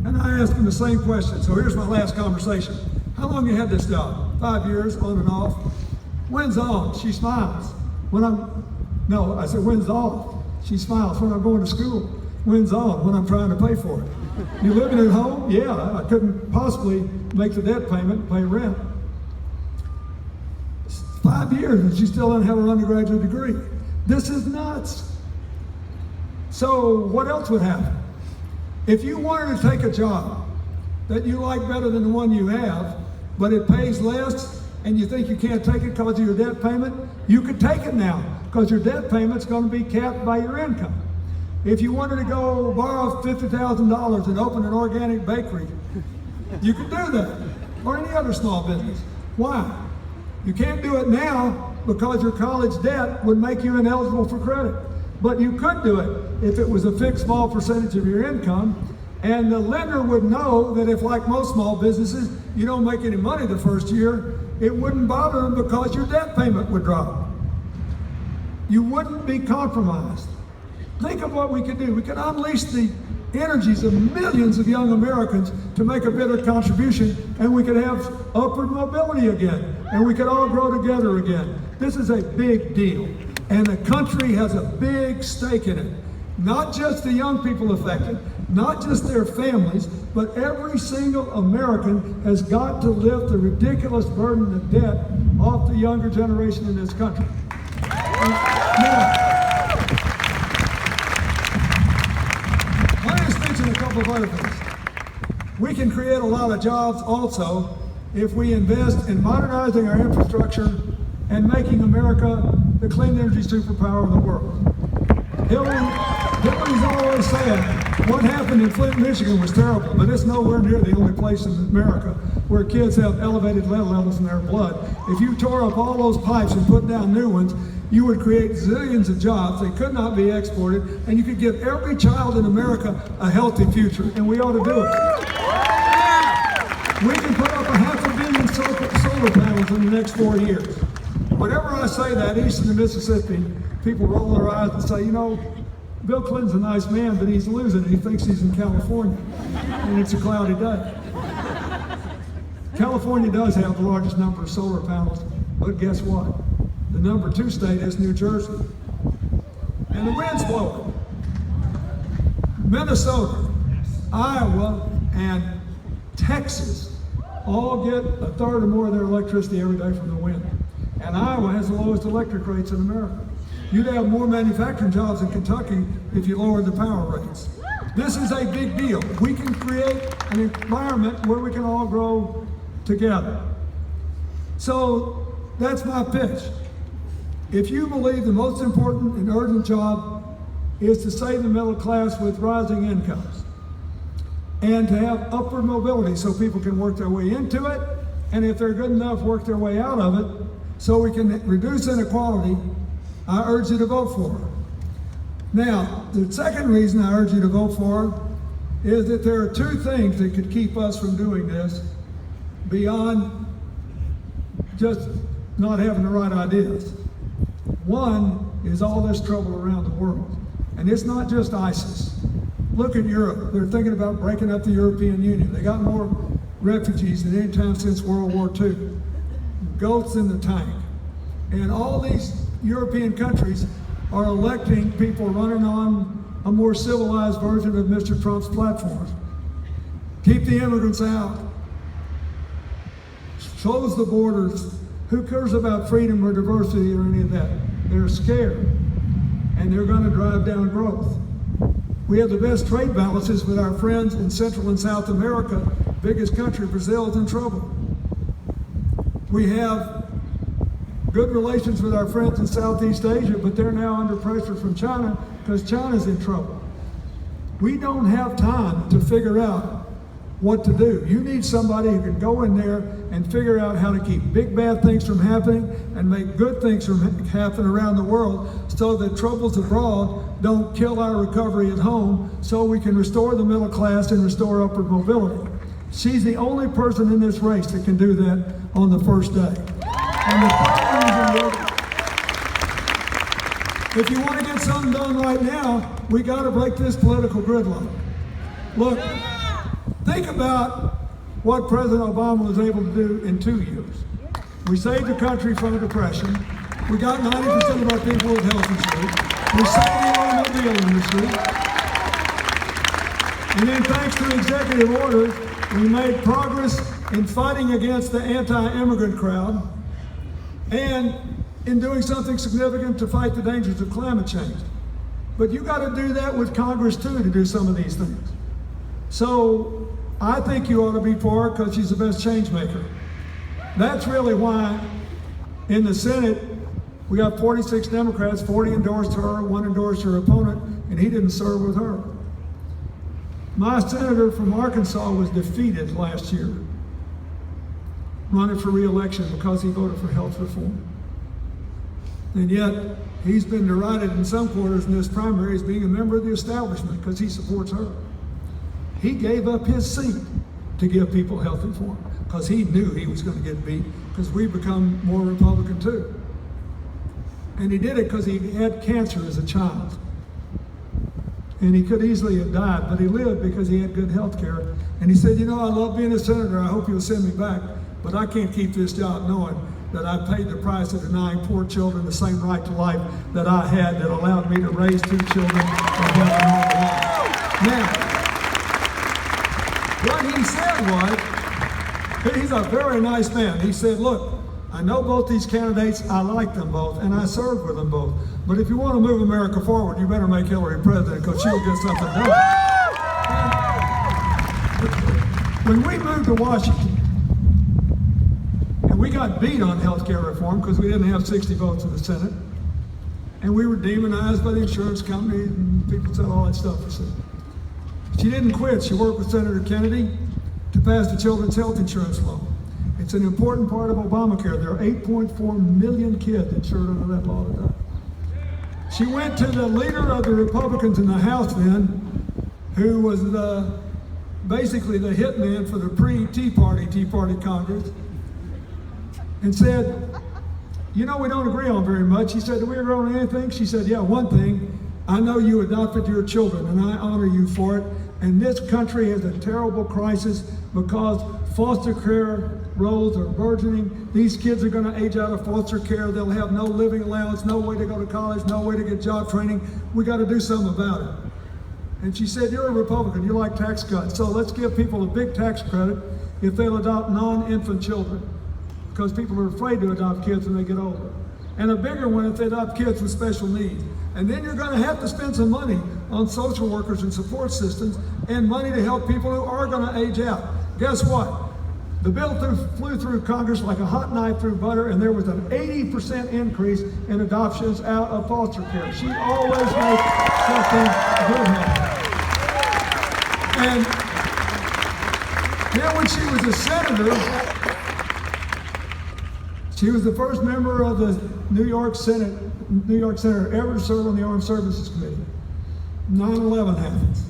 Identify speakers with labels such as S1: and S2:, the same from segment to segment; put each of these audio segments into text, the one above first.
S1: And I asked him the same question. So here's my last conversation. How long you had this job? 5 years, on and off. When's on? She smiles. No, I said, when's off? She smiles. When I'm going to school. When's on? When I'm trying to pay for it. You living at home? Yeah, I couldn't possibly make the debt payment, pay rent. 5 years and she still doesn't have her undergraduate degree. This is nuts. So what else would happen? If you wanted to take a job that you like better than the one you have, but it pays less and you think you can't take it because of your debt payment, you could take it now because your debt payment's going to be capped by your income. If you wanted to go borrow $50,000 and open an organic bakery, you could do that, or any other small business. Why? You can't do it now because your college debt would make you ineligible for credit. But you could do it if it was a fixed small percentage of your income, and the lender would know that if, like most small businesses, you don't make any money the first year, it wouldn't bother them because your debt payment would drop. You wouldn't be compromised. Think of what we could do. We could unleash the energies of millions of young Americans to make a better contribution, and we could have upward mobility again, and we could all grow together again. This is a big deal, and the country has a big stake in it. Not just the young people affected, not just their families, but every single American has got to lift the ridiculous burden of debt off the younger generation in this country. Now, a couple of other things. We can create a lot of jobs also if we invest in modernizing our infrastructure and making America the clean energy superpower of the world. Hillary's always saying what happened in Flint, Michigan was terrible, but it's nowhere near the only place in America where kids have elevated lead levels in their blood. If you tore up all those pipes and put down new ones, you would create zillions of jobs. They could not be exported, and you could give every child in America a healthy future, and we ought to do it. We can put up 500 million solar panels in the next 4 years. Whenever I say that, east of the Mississippi, people roll their eyes and say, you know, Bill Clinton's a nice man, but he's losing. He thinks he's in California, and it's a cloudy day. California does have the largest number of solar panels, but guess what? The number 2 state is New Jersey. And the wind's blowing. Minnesota, Iowa, and Texas all get a third or more of their electricity every day from the wind. And Iowa has the lowest electric rates in America. You'd have more manufacturing jobs in Kentucky if you lowered the power rates. This is a big deal. We can create an environment where we can all grow together. So that's my pitch. If you believe the most important and urgent job is to save the middle class with rising incomes and to have upward mobility so people can work their way into it, and if they're good enough, work their way out of it so we can reduce inequality, I urge you to vote for it. Now, the second reason I urge you to vote for it is that there are 2 things that could keep us from doing this beyond just not having the right ideas. One is all this trouble around the world. And it's not just ISIS. Look at Europe. They're thinking about breaking up the European Union. They got more refugees than any time since World War II. Goats in the tank. And all these European countries are electing people running on a more civilized version of Mr. Trump's platform. Keep the immigrants out. Close the borders. Who cares about freedom or diversity or any of that? They're scared, and they're going to drive down growth. We have the best trade balances with our friends in Central and South America. Biggest country, Brazil, is in trouble. We have good relations with our friends in Southeast Asia, but they're now under pressure from China because China's in trouble. We don't have time to figure out what to do. You need somebody who can go in there and figure out how to keep big bad things from happening and make good things from happen around the world so that troubles abroad don't kill our recovery at home, so we can restore the middle class and restore upward mobility. She's the only person in this race that can do that on the first day. And the third reason is, if you want to get something done right now, we got to break this political gridlock. Look, Think about what President Obama was able to do in 2 years. We saved the country from a depression. We got 90% of our people with health insurance. We saved the automobile industry. And then thanks to executive orders, we made progress in fighting against the anti-immigrant crowd and in doing something significant to fight the dangers of climate change. But you got to do that with Congress too to do some of these things. So I think you ought to be for her because she's the best change maker. That's really why in the Senate we got 46 Democrats, 40 endorsed her, 1 endorsed her opponent, and he didn't serve with her. My senator from Arkansas was defeated last year, running for re-election because he voted for health reform. And yet, he's been derided in some quarters in this primary as being a member of the establishment because he supports her. He gave up his seat to give people health reform because he knew he was going to get beat because we become more Republican too. And he did it because he had cancer as a child. And he could easily have died, but he lived because he had good health care. And he said, you know, I love being a senator. I hope you'll send me back, but I can't keep this job knowing that I paid the price of denying poor children the same right to life that I had that allowed me to raise 2 children and have a normal life. Now, what he said was, he's a very nice man. He said, look, I know both these candidates, I like them both, and I served with them both. But if you want to move America forward, you better make Hillary president because she'll get something done. When we moved to Washington, and we got beat on health care reform because we didn't have 60 votes in the Senate, and we were demonized by the insurance companies, and people said all that stuff. She didn't quit. She worked with Senator Kennedy to pass the children's health insurance law. It's an important part of Obamacare. There are 8.4 million kids insured under that law today. She went to the leader of the Republicans in the House then, who was basically the hitman for the pre-Tea Party Congress, and said, you know, we don't agree on very much. He said, do we agree on anything? She said, yeah, one thing. I know you adopted your children, and I honor you for it. And this country has a terrible crisis because foster care rolls are burgeoning. These kids are going to age out of foster care. They'll have no living allowance, no way to go to college, no way to get job training. We got to do something about it. And she said, you're a Republican, you like tax cuts, so let's give people a big tax credit if they'll adopt non-infant children, because people are afraid to adopt kids when they get older. And a bigger one if they adopt kids with special needs. And then you're going to have to spend some money on social workers and support systems and money to help people who are going to age out. Guess what? The bill flew through Congress like a hot knife through butter, and there was an 80% increase in adoptions out of foster care. She always makes something good happen. And then when she was a senator, she was the first member of the New York Senator ever to serve on the Armed Services Committee. 9/11 happens.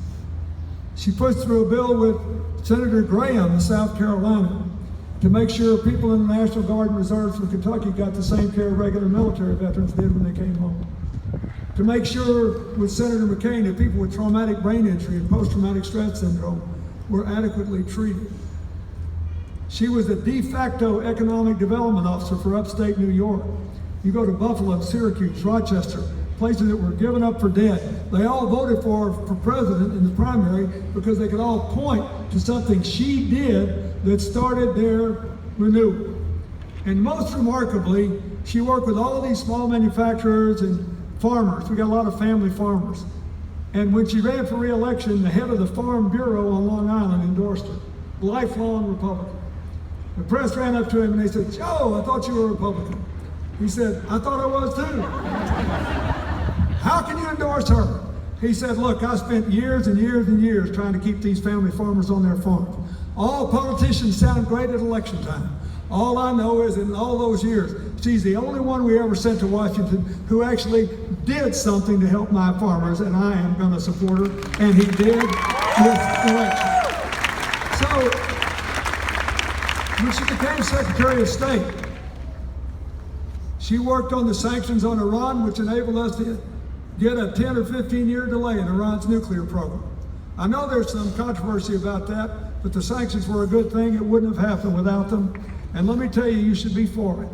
S1: She pushed through a bill with Senator Graham of South Carolina to make sure people in the National Guard and Reserves from Kentucky got the same care regular military veterans did when they came home. To make sure with Senator McCain that people with traumatic brain injury and post-traumatic stress syndrome were adequately treated. She was the de facto economic development officer for upstate New York. You go to Buffalo, Syracuse, Rochester, places that were given up for dead. They all voted for president in the primary because they could all point to something she did that started their renewal. And most remarkably, she worked with all of these small manufacturers and farmers. We got a lot of family farmers. And when she ran for re-election, the head of the Farm Bureau on Long Island endorsed her. Lifelong Republican. The press ran up to him and they said, Joe, I thought you were a Republican. He said, I thought I was too. How can you endorse her? He said, look, I spent years and years and years trying to keep these family farmers on their farms. All politicians sound great at election time. All I know is in all those years, she's the only one we ever sent to Washington who actually did something to help my farmers, and I am going to support her. And he did with election. So, when she became Secretary of State, she worked on the sanctions on Iran, which enabled us to get a 10 or 15 year delay in Iran's nuclear program. I know there's some controversy about that, but the sanctions were a good thing. It wouldn't have happened without them. And let me tell you, you should be for it.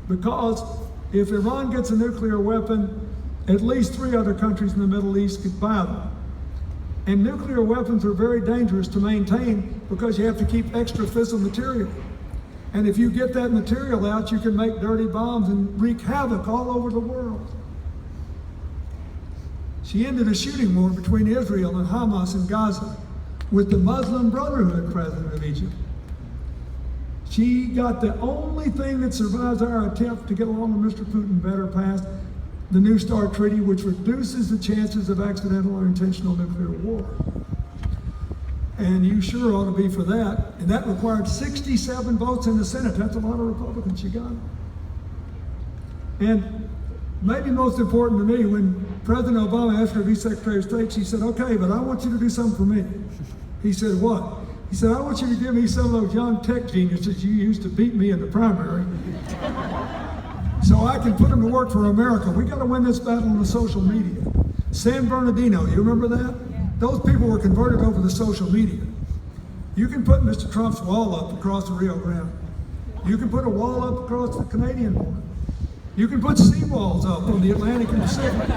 S1: Because if Iran gets a nuclear weapon, at least 3 other countries in the Middle East could buy them. And nuclear weapons are very dangerous to maintain because you have to keep extra fissile material. And if you get that material out, you can make dirty bombs and wreak havoc all over the world. She ended a shooting war between Israel and Hamas in Gaza with the Muslim Brotherhood president of Egypt. She got the only thing that survives our attempt to get along with Mr. Putin better past the New START Treaty, which reduces the chances of accidental or intentional nuclear war. And you sure ought to be for that. And that required 67 votes in the Senate. That's a lot of Republicans you got. And maybe most important to me, when President Obama asked her to be Secretary of State, she said, okay, but I want you to do something for me. He said, what? He said, I want you to give me some of those young tech geniuses you used to beat me in the primary so I can put them to work for America. We got to win this battle on the social media. San Bernardino, you remember that? Those people were converted over to social media. You can put Mr. Trump's wall up across the Rio Grande. You can put a wall up across the Canadian border. You can put seawalls up on the Atlantic and Pacific.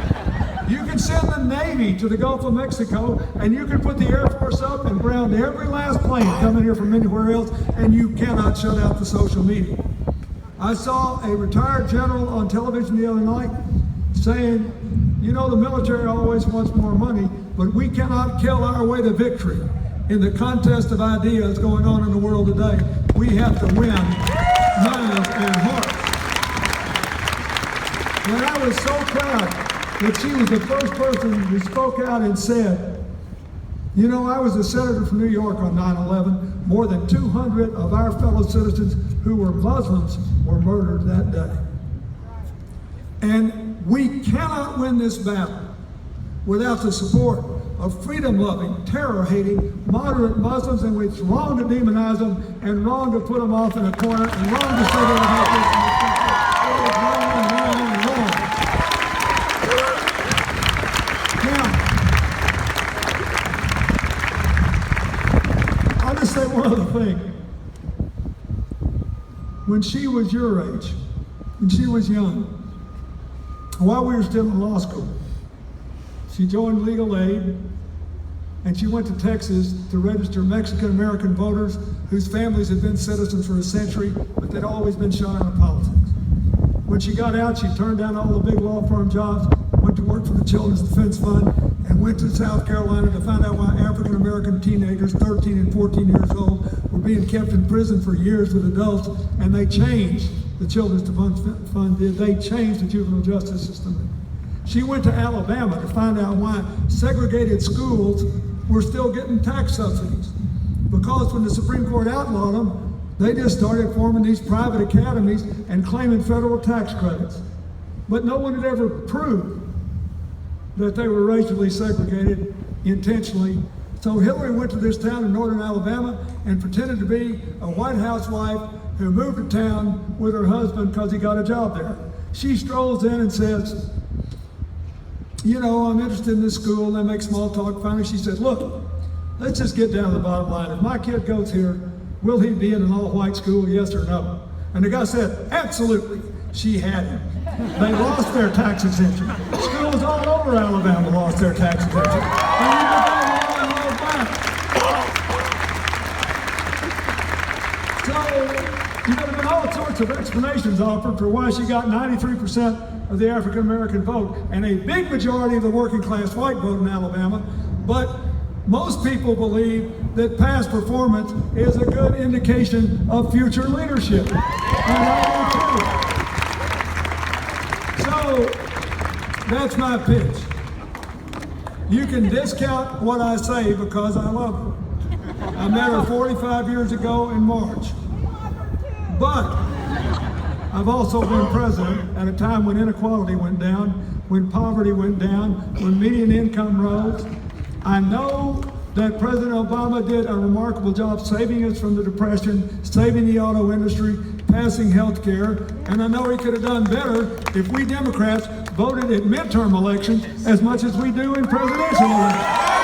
S1: You can send the Navy to the Gulf of Mexico, and you can put the Air Force up and ground every last plane coming here from anywhere else, and you cannot shut out the social media. I saw a retired general on television the other night saying, you know, the military always wants more money, but we cannot kill our way to victory in the contest of ideas going on in the world today. We have to win minds and hearts. And I was so proud that she was the first person who spoke out and said, you know, I was a senator from New York on 9/11. More than 200 of our fellow citizens who were Muslims were murdered that day. And we cannot win this battle without the support of freedom-loving, terror-hating, moderate Muslims, and it's wrong to demonize them and wrong to put them off in a corner and wrong to say they don't have this in the country. It is wrong. Now, I'll just say one other thing. When she was your age, when she was young, while we were still in law school, she joined legal aid, and she went to Texas to register Mexican-American voters whose families had been citizens for a century, but they'd always been shut out of politics. When she got out, she turned down all the big law firm jobs, went to work for the Children's Defense Fund, and went to South Carolina to find out why African-American teenagers, 13 and 14 years old, were being kept in prison for years with adults, and they changed, the Children's Defense Fund did, they changed the juvenile justice system. She went to Alabama to find out why segregated schools were still getting tax subsidies. Because when the Supreme Court outlawed them, they just started forming these private academies and claiming federal tax credits. But no one had ever proved that they were racially segregated intentionally. So Hillary went to this town in northern Alabama and pretended to be a White House wife who moved to town with her husband because he got a job there. She strolls in and says, you know, I'm interested in this school. They make small talk. Finally, she said, look, let's just get down to the bottom line. If my kid goes here, will he be in an all-white school, yes or no? And the guy said, absolutely. She had him. They lost their tax exemption. Schools all over Alabama lost their tax exemption. And you can go on and back. So, you know, there have been all sorts of explanations offered for why she got 93% of the African-American vote and a big majority of the working-class white vote in Alabama. But most people believe that past performance is a good indication of future leadership. And I do too. So, that's my pitch. You can discount what I say because I love her. I met her 45 years ago in March. But I've also been president at a time when inequality went down, when poverty went down, when median income rose. I know that President Obama did a remarkable job saving us from the Depression, saving the auto industry, passing health care, and I know he could have done better if we Democrats voted at midterm elections as much as we do in presidential elections.